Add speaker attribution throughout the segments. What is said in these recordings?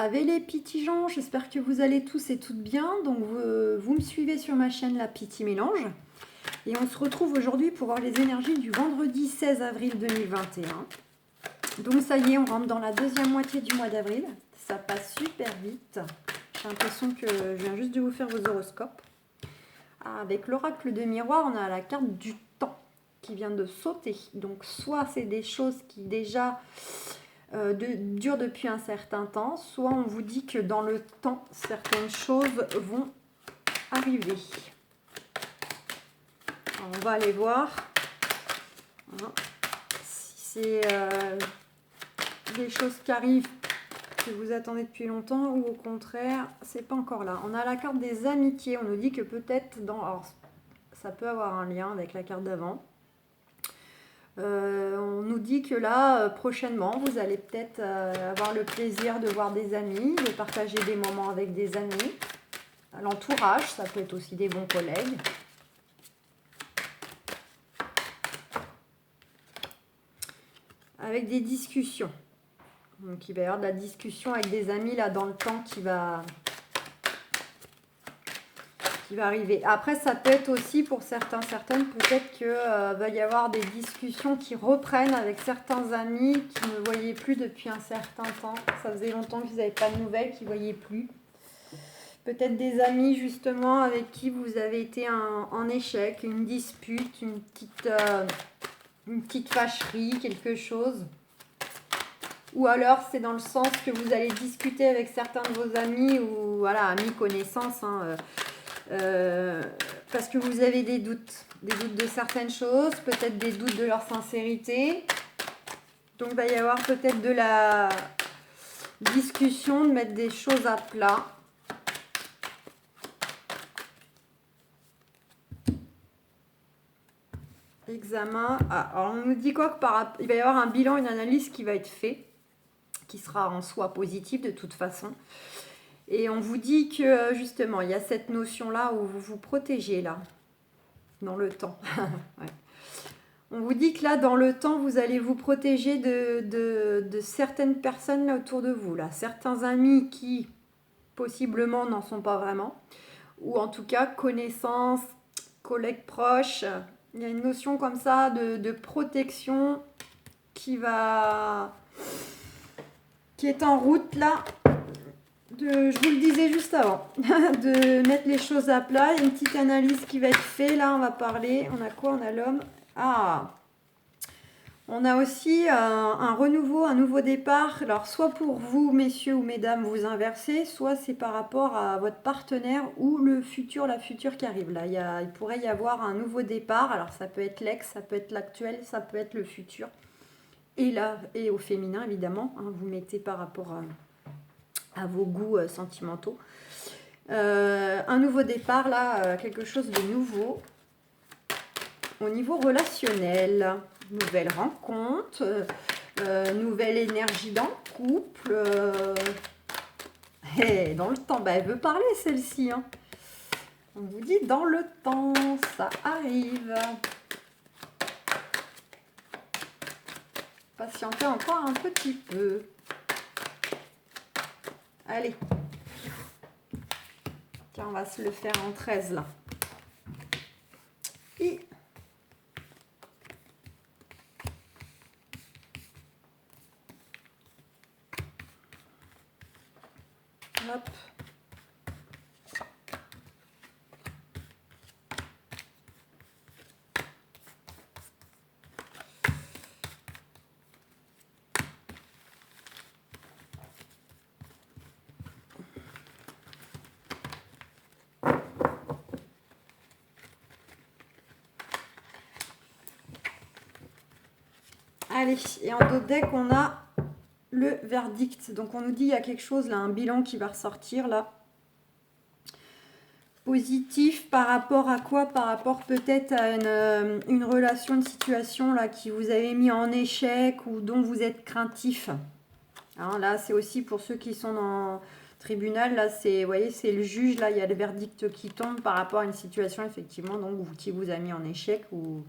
Speaker 1: Avec les petits gens, j'espère que vous allez tous et toutes bien. Donc vous me suivez sur ma chaîne La Petit Mélange. Et on se retrouve aujourd'hui pour voir les énergies du vendredi 16 avril 2021. Donc ça y est, on rentre dans la deuxième moitié du mois d'avril. Ça passe super vite. J'ai l'impression que je viens juste de vous faire vos horoscopes. Avec l'oracle de miroir, on a la carte du temps qui vient de sauter. Donc soit c'est des choses qui déjà dure depuis un certain temps, soit on vous dit que dans le temps, certaines choses vont arriver. Alors, on va aller voir si c'est des choses qui arrivent que vous attendez depuis longtemps ou au contraire, c'est pas encore là. On a la carte des amitiés, on nous dit que peut-être dans... Alors, ça peut avoir un lien avec la carte d'avant. On nous dit que là, prochainement, vous allez peut-être avoir le plaisir de voir des amis, de partager des moments avec des amis. L'entourage, ça peut être aussi des bons collègues. Avec des discussions. Donc il va y avoir de la discussion avec des amis là dans le temps qui va arriver. Après, ça peut être aussi pour certains, certaines, peut-être qu'il va y avoir des discussions qui reprennent avec certains amis qui ne voyaient plus depuis un certain temps. Ça faisait longtemps qu'ils n'avaient pas de nouvelles, qu'ils ne voyaient plus. Peut-être des amis justement avec qui vous avez été en échec, une dispute, une petite fâcherie, quelque chose. Ou alors c'est dans le sens que vous allez discuter avec certains de vos amis ou voilà, amis, connaissances, parce que vous avez des doutes de certaines choses, peut-être des doutes de leur sincérité. Donc il va y avoir peut-être de la discussion, de mettre des choses à plat. Examen. Alors on nous dit quoi que il va y avoir un bilan, une analyse qui va être fait, qui sera en soi positif de toute façon. Et on vous dit que justement, il y a cette notion-là où vous vous protégez là, dans le temps. Ouais. On vous dit que là, dans le temps, vous allez vous protéger de certaines personnes là autour de vous. Là. Certains amis qui, possiblement, n'en sont pas vraiment. Ou en tout cas, connaissances, collègues proches. Il y a une notion comme ça de protection qui est en route là. Je vous le disais juste avant, de mettre les choses à plat. Il y a une petite analyse qui va être faite. Là, on va parler. On a quoi? On a l'homme. On a aussi un renouveau, un nouveau départ. Alors, soit pour vous, messieurs ou mesdames, vous inversez, soit c'est par rapport à votre partenaire ou la future qui arrive. Là, il pourrait y avoir un nouveau départ. Alors, ça peut être l'ex, ça peut être l'actuel, ça peut être le futur. Et là, et au féminin, évidemment. Vous mettez par rapport à vos goûts sentimentaux. Un nouveau départ, là, quelque chose de nouveau. Au niveau relationnel, nouvelle rencontre, nouvelle énergie dans le couple. Et dans le temps, elle veut parler celle-ci. On vous dit dans le temps, ça arrive. Patientez encore un petit peu. Allez. Tiens, on va se le faire en 13 là. Et hop. Allez, et en dos de deck, on a le verdict. Donc on nous dit il y a quelque chose là, un bilan qui va ressortir là. Positif par rapport à quoi? Par rapport peut-être à une relation, une situation là qui vous avez mis en échec ou dont vous êtes craintif. Là, c'est aussi pour ceux qui sont dans tribunal. Là, c'est, vous voyez, c'est le juge. Là, il y a le verdict qui tombe par rapport à une situation effectivement donc qui vous a mis en échec ou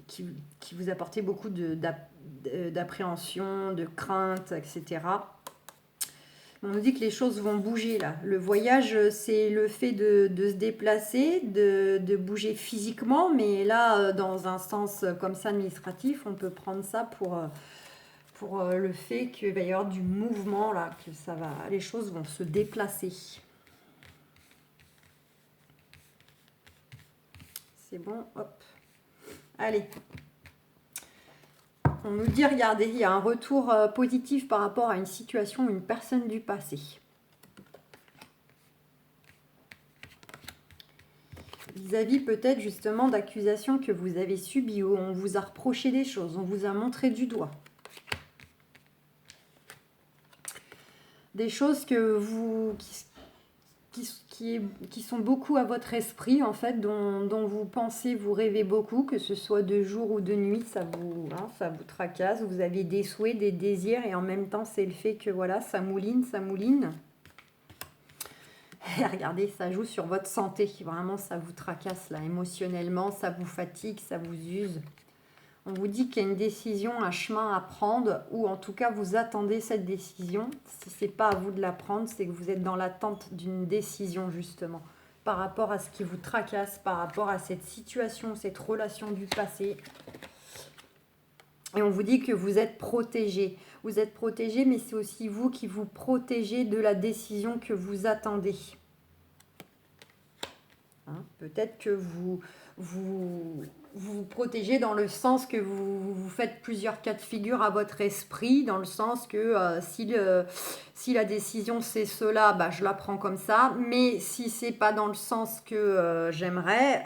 Speaker 1: qui vous apportait beaucoup d'appréhension, de crainte, etc. On nous dit que les choses vont bouger là. Le voyage, c'est le fait de se déplacer, de bouger physiquement, mais là, dans un sens comme ça administratif, on peut prendre ça pour le fait qu'il va y avoir du mouvement là, que ça va, les choses vont se déplacer. C'est bon, hop. Allez. On nous dit, regardez, il y a un retour positif par rapport à une situation ou une personne du passé. Vis-à-vis peut-être justement d'accusations que vous avez subies, où on vous a reproché des choses, on vous a montré du doigt. Des choses que vous, qui sont beaucoup à votre esprit, en fait, dont vous pensez, vous rêvez beaucoup, que ce soit de jour ou de nuit, ça vous tracasse, vous avez des souhaits, des désirs, et en même temps, c'est le fait que, voilà, ça mouline, ça mouline. Et regardez, ça joue sur votre santé, vraiment, ça vous tracasse, là, émotionnellement, ça vous fatigue, ça vous use. On vous dit qu'il y a une décision, un chemin à prendre, ou en tout cas vous attendez cette décision. Si ce n'est pas à vous de la prendre, c'est que vous êtes dans l'attente d'une décision justement, par rapport à ce qui vous tracasse, par rapport à cette situation, cette relation du passé. Et on vous dit que vous êtes protégé. Vous êtes protégé, mais c'est aussi vous qui vous protégez de la décision que vous attendez. Hein, peut-être que vous protégez dans le sens que vous faites plusieurs cas de figure à votre esprit, dans le sens que si la décision c'est cela, bah, je la prends comme ça, mais si c'est pas dans le sens que j'aimerais,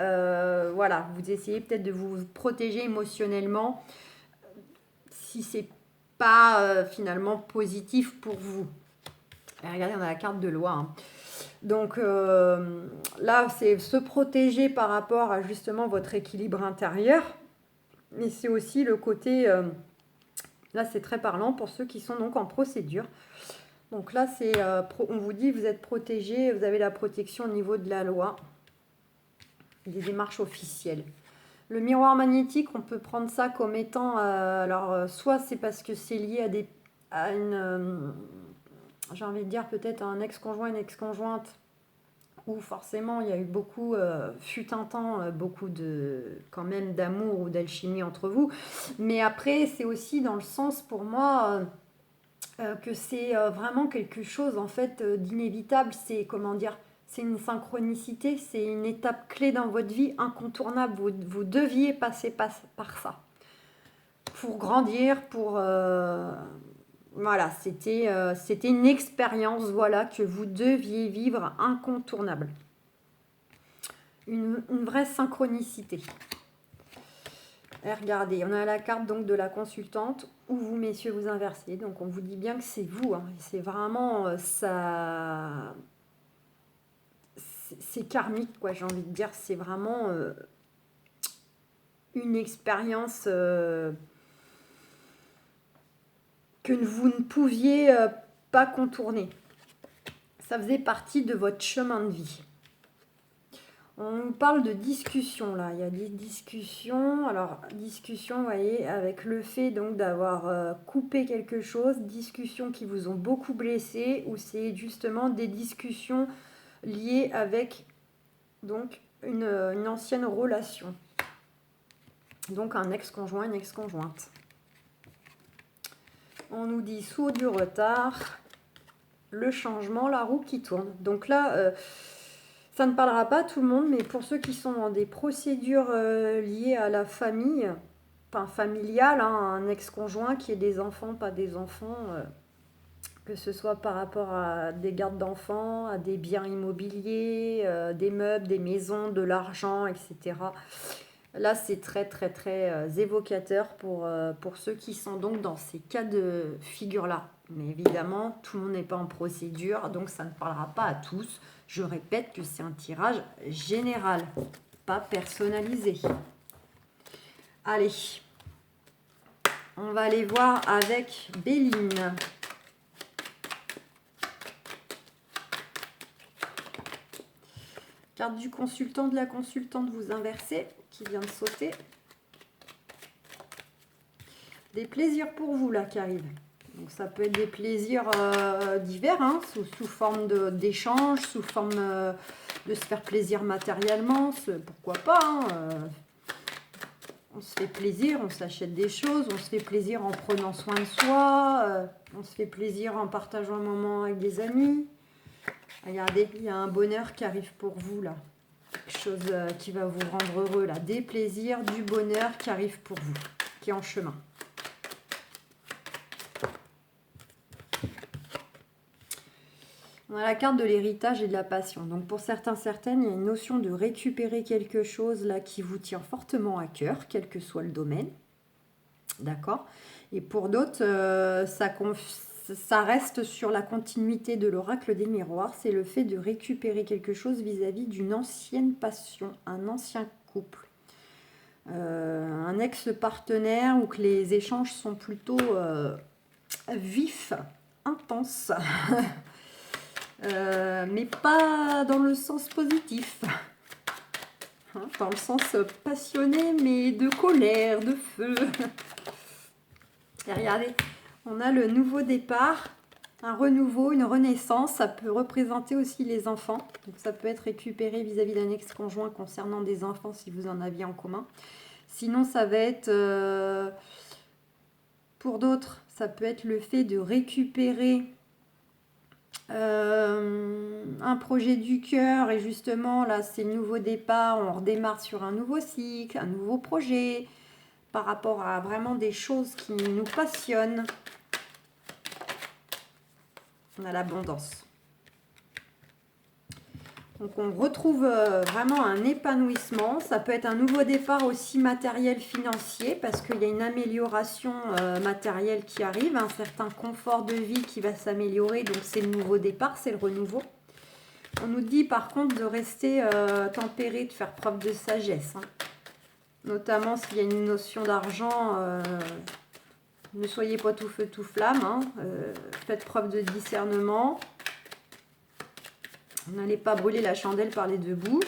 Speaker 1: voilà, vous essayez peut-être de vous protéger émotionnellement si c'est pas finalement positif pour vous. Et regardez, on a la carte de loi, hein. Donc là, c'est se protéger par rapport à justement votre équilibre intérieur. Mais c'est aussi le côté, là c'est très parlant pour ceux qui sont donc en procédure. Donc là, c'est, on vous dit, vous êtes protégé, vous avez la protection au niveau de la loi, des démarches officielles. Le miroir magnétique, on peut prendre ça comme étant, soit c'est parce que c'est lié à une... j'ai envie de dire peut-être un ex-conjoint, une ex-conjointe, où forcément il y a eu beaucoup, fut un temps, beaucoup quand même d'amour ou d'alchimie entre vous. Mais après, c'est aussi dans le sens pour moi que c'est vraiment quelque chose en fait d'inévitable. C'est comment dire, c'est une synchronicité, c'est une étape clé dans votre vie, incontournable. Vous deviez passer par ça pour grandir, pour voilà, c'était une expérience, voilà, que vous deviez vivre, incontournable. Une vraie synchronicité. Et regardez, on a la carte donc de la consultante, où vous, messieurs, vous inversez. Donc on vous dit bien que c'est vous, hein. C'est vraiment ça. C'est karmique, quoi, j'ai envie de dire. C'est vraiment une expérience que vous ne pouviez pas contourner. Ça faisait partie de votre chemin de vie. On nous parle de discussion là. Il y a des discussions. Alors, discussion, vous voyez, avec le fait donc d'avoir coupé quelque chose, discussions qui vous ont beaucoup blessé, ou c'est justement des discussions liées avec donc une ancienne relation. Donc un ex-conjoint, une ex-conjointe. On nous dit saut du retard, le changement, la roue qui tourne. Donc là, ça ne parlera pas à tout le monde, mais pour ceux qui sont dans des procédures liées à la famille, enfin familiale, hein, un ex-conjoint qui ait des enfants, pas des enfants, que ce soit par rapport à des gardes d'enfants, à des biens immobiliers, des meubles, des maisons, de l'argent, etc. Là, c'est très, très, très évocateur pour ceux qui sont donc dans ces cas de figure-là. Mais évidemment, tout le monde n'est pas en procédure, donc ça ne parlera pas à tous. Je répète que c'est un tirage général, pas personnalisé. Allez, on va aller voir avec Béline. Carte du consultant, de la consultante, vous inversez, qui vient de sauter. Des plaisirs pour vous, là, qui arrivent. Donc ça peut être des plaisirs divers, hein, sous forme d'échange, sous forme de se faire plaisir matériellement, pourquoi pas, hein, on se fait plaisir, on s'achète des choses, on se fait plaisir en prenant soin de soi, on se fait plaisir en partageant un moment avec des amis. Regardez, il y a un bonheur qui arrive pour vous là. Quelque chose qui va vous rendre heureux là. Des plaisirs, du bonheur qui arrive pour vous, qui est en chemin. On a la carte de l'héritage et de la passion. Donc pour certains, certaines, il y a une notion de récupérer quelque chose là qui vous tient fortement à cœur, quel que soit le domaine. D'accord. Et pour d'autres, ça reste sur la continuité de l'oracle des miroirs. C'est le fait de récupérer quelque chose vis-à-vis d'une ancienne passion, un ancien couple. Un ex-partenaire ou que les échanges sont plutôt vifs, intenses. Mais pas dans le sens positif, hein, dans le sens passionné, mais de colère, de feu. Et regardez, on a le nouveau départ, un renouveau, une renaissance. Ça peut représenter aussi les enfants. Donc ça peut être récupéré vis-à-vis d'un ex-conjoint concernant des enfants si vous en aviez en commun. Sinon, ça va être, pour d'autres, ça peut être le fait de récupérer un projet du cœur, et justement là c'est le nouveau départ, on redémarre sur un nouveau cycle, un nouveau projet par rapport à vraiment des choses qui nous passionnent. On a l'abondance, donc on retrouve vraiment un épanouissement. Ça peut être un nouveau départ aussi matériel, financier, parce qu'il y a une amélioration matérielle qui arrive, un certain confort de vie qui va s'améliorer. Donc c'est le nouveau départ, c'est le renouveau. On nous dit par contre de rester tempéré, de faire preuve de sagesse, hein. Notamment s'il y a une notion d'argent, ne soyez pas tout feu tout flamme, hein. Faites preuve de discernement. N'allez pas brûler la chandelle par les deux bouts.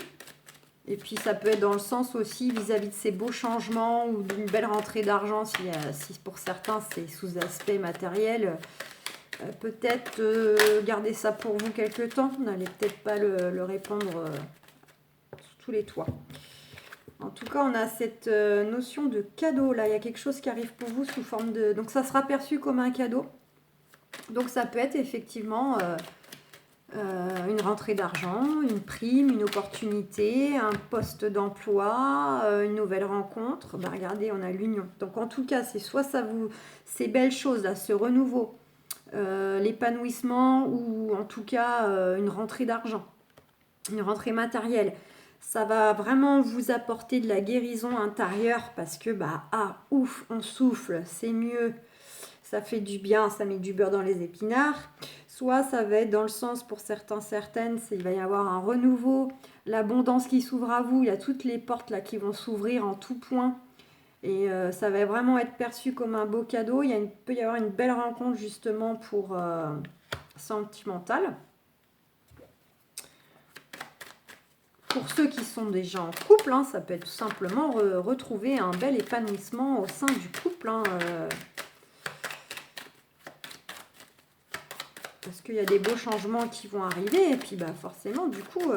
Speaker 1: Et puis ça peut être dans le sens aussi vis-à-vis de ces beaux changements ou d'une belle rentrée d'argent, si pour certains c'est sous aspect matériel. Peut-être garder ça pour vous quelque temps. N'allez peut-être pas le répandre sur tous les toits. En tout cas, on a cette notion de cadeau là. Il y a quelque chose qui arrive pour vous sous forme de... Donc ça sera perçu comme un cadeau. Donc ça peut être effectivement... une rentrée d'argent, une prime, une opportunité, un poste d'emploi, une nouvelle rencontre. Ben regardez, on a l'union. Donc en tout cas, c'est soit ça vous, ces belles choses là, ce renouveau, l'épanouissement, ou en tout cas une rentrée d'argent, une rentrée matérielle. Ça va vraiment vous apporter de la guérison intérieure parce que ouf, on souffle, c'est mieux. Ça fait du bien, ça met du beurre dans les épinards. Soit ça va être dans le sens, pour certains, certaines, il va y avoir un renouveau, l'abondance qui s'ouvre à vous. Il y a toutes les portes là qui vont s'ouvrir en tout point. Et ça va vraiment être perçu comme un beau cadeau. Il peut y avoir une belle rencontre justement pour sentimentale. Pour ceux qui sont déjà en couple, hein, ça peut être tout simplement retrouver un bel épanouissement au sein du couple, hein, parce qu'il y a des beaux changements qui vont arriver. Et puis forcément, du coup,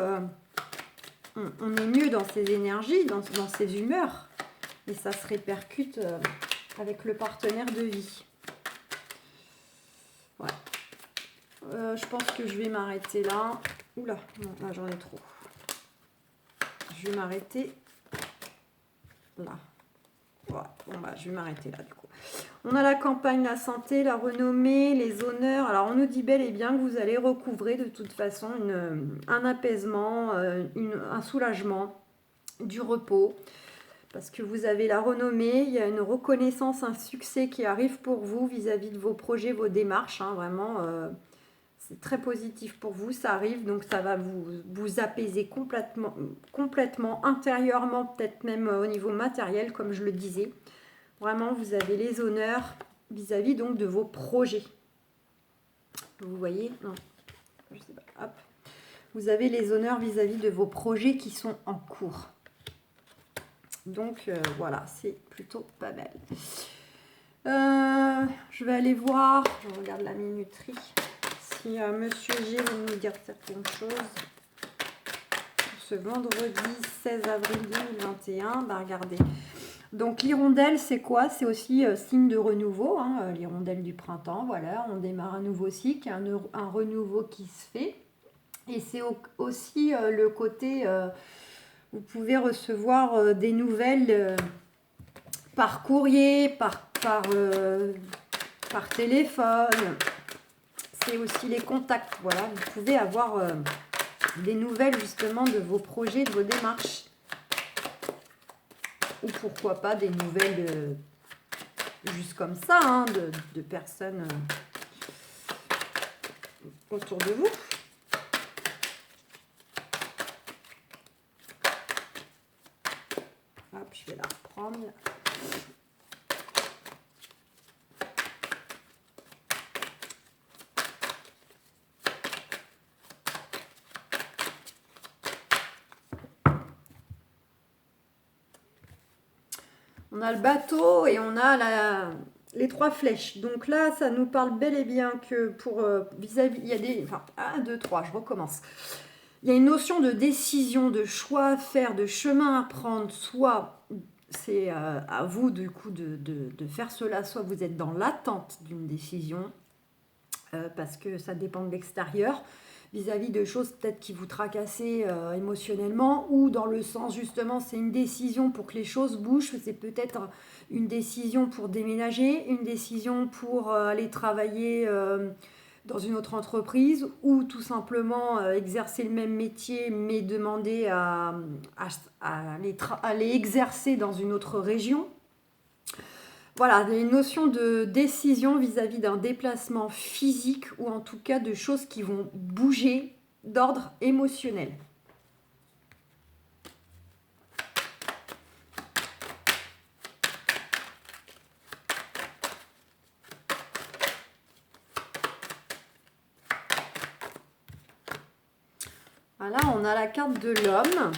Speaker 1: on est mieux dans ses énergies, dans ses humeurs. Et ça se répercute avec le partenaire de vie. Ouais. Je pense que je vais m'arrêter là. Oula, non, là j'en ai trop. Je vais m'arrêter là. Ouais, bon je vais m'arrêter là du coup. On a la campagne, la santé, la renommée, les honneurs. Alors on nous dit bel et bien que vous allez recouvrer de toute façon un apaisement, un soulagement, du repos. Parce que vous avez la renommée, il y a une reconnaissance, un succès qui arrive pour vous vis-à-vis de vos projets, vos démarches. Hein, vraiment, c'est très positif pour vous, ça arrive. Donc ça va vous apaiser complètement intérieurement, peut-être même au niveau matériel, comme je le disais. Vraiment, vous avez les honneurs vis-à-vis donc de vos projets. Vous voyez? Non, je sais pas. Hop. Vous avez les honneurs vis-à-vis de vos projets qui sont en cours. Donc voilà, c'est plutôt pas mal. Je vais aller voir, je regarde la minuterie, si Monsieur G veut nous dire certaines choses. Ce vendredi 16 avril 2021, bah regardez. Donc l'hirondelle, c'est quoi? C'est aussi signe de renouveau, hein, l'hirondelle du printemps, voilà, on démarre un nouveau cycle, un renouveau qui se fait. Et c'est aussi le côté, vous pouvez recevoir des nouvelles par courrier, par téléphone. C'est aussi les contacts, voilà, vous pouvez avoir des nouvelles justement de vos projets, de vos démarches. Ou pourquoi pas des nouvelles juste comme ça, hein, de personnes autour de vous. Hop, je vais la reprendre. On a le bateau et on a les 3 flèches. Donc là, ça nous parle bel et bien que pour vis-à-vis, il y a des... Enfin, 1, 2, 3, je recommence. Il y a une notion de décision, de choix à faire, de chemin à prendre. Soit c'est à vous du coup de faire cela, soit vous êtes dans l'attente d'une décision parce que ça dépend de l'extérieur vis-à-vis de choses peut-être qui vous tracassent émotionnellement, ou dans le sens justement c'est une décision pour que les choses bougent, c'est peut-être une décision pour déménager, une décision pour aller travailler dans une autre entreprise, ou tout simplement exercer le même métier mais demander à aller exercer dans une autre région. Voilà, il y a une notion de décision vis-à-vis d'un déplacement physique, ou en tout cas de choses qui vont bouger d'ordre émotionnel. Voilà, on a la carte de l'homme.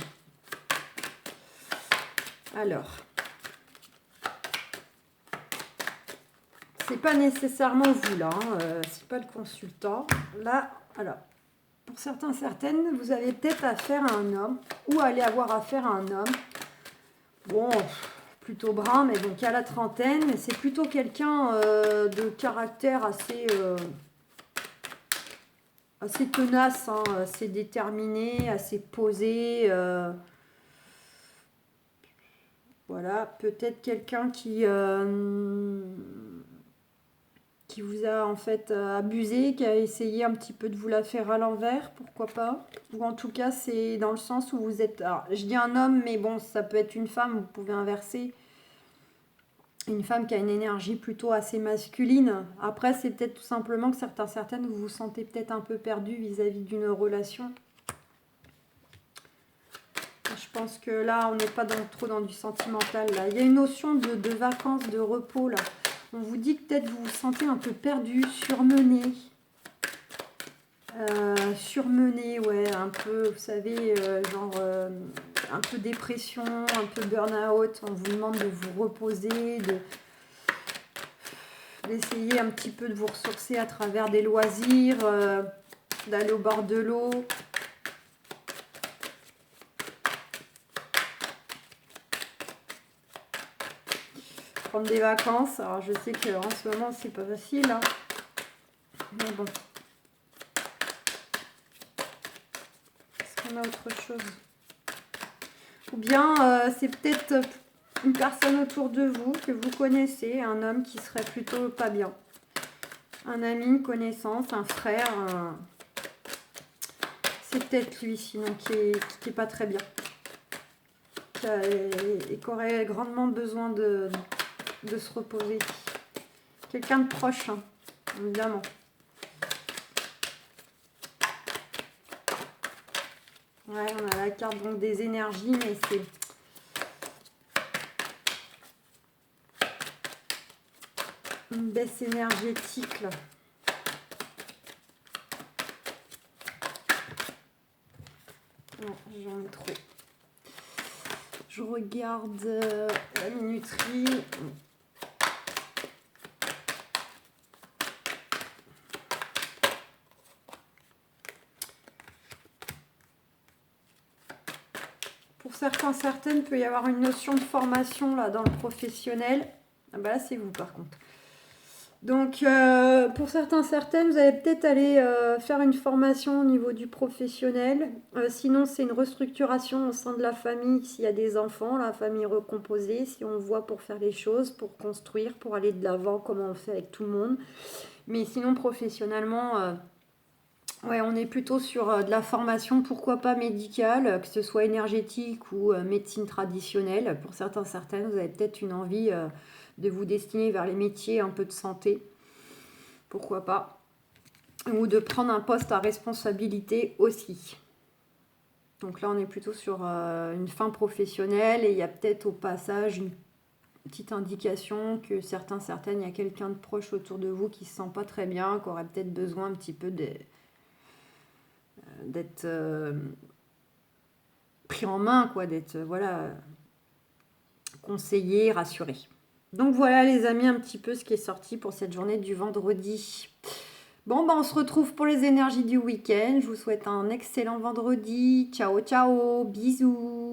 Speaker 1: Alors, c'est pas nécessairement vous là, c'est pas le consultant. Là, alors, pour certains, certaines, vous avez peut-être affaire à un homme, ou allez avoir affaire à un homme. Bon, plutôt brun, mais donc à la trentaine, mais c'est plutôt quelqu'un de caractère assez tenace, hein, assez déterminé, assez posé. Voilà, peut-être quelqu'un qui vous a en fait abusé, qui a essayé un petit peu de vous la faire à l'envers, pourquoi pas. Ou en tout cas, c'est dans le sens où vous êtes... Alors, je dis un homme, mais bon, ça peut être une femme, vous pouvez inverser. Une femme qui a une énergie plutôt assez masculine. Après, c'est peut-être tout simplement que certaines, vous vous sentez peut-être un peu perdu vis-à-vis d'une relation. Je pense que là, on n'est pas trop dans du sentimental. Là. Il y a une notion de vacances, de repos. Là. On vous dit que peut-être vous vous sentez un peu perdu, surmené. Surmené, ouais, un peu, vous savez, un peu dépression, un peu burn-out. On vous demande de vous reposer, d'essayer un petit peu de vous ressourcer à travers des loisirs, d'aller au bord de l'eau. Prendre des vacances. Alors je sais qu'en ce moment c'est pas facile, hein. Mais bon. Est-ce qu'on a autre chose? Ou bien c'est peut-être une personne autour de vous que vous connaissez, un homme qui serait plutôt pas bien. Un ami, une connaissance, un frère. C'est peut-être lui sinon qui est pas très bien. Et qui aurait grandement besoin de se reposer. Quelqu'un de proche, hein, évidemment. Ouais, on a la carte donc des énergies, mais c'est... une baisse énergétique, là. Non, j'en ai trop. Je regarde la minuterie. pour certains, certaines, il peut y avoir une notion de formation là dans le professionnel. Ah bah là, c'est vous par contre. Donc, pour certains, certaines, vous allez peut-être aller faire une formation au niveau du professionnel. Sinon, c'est une restructuration au sein de la famille. S'il y a des enfants, la famille recomposée, si on voit pour faire les choses, pour construire, pour aller de l'avant, comment on fait avec tout le monde. Mais sinon, professionnellement, ouais, on est plutôt sur de la formation, pourquoi pas médicale, que ce soit énergétique ou médecine traditionnelle. Pour certains, certaines, vous avez peut-être une envie de vous destiner vers les métiers un peu de santé. Pourquoi pas. Ou de prendre un poste à responsabilité aussi. Donc là, on est plutôt sur une fin professionnelle et il y a peut-être au passage une petite indication que certains, certaines, il y a quelqu'un de proche autour de vous qui ne se sent pas très bien, qui aurait peut-être besoin un petit peu d'être pris en main, quoi, d'être voilà, conseillé, rassuré. Donc voilà les amis, un petit peu ce qui est sorti pour cette journée du vendredi. Bon, on se retrouve pour les énergies du week-end. Je vous souhaite un excellent vendredi. Ciao, ciao, bisous.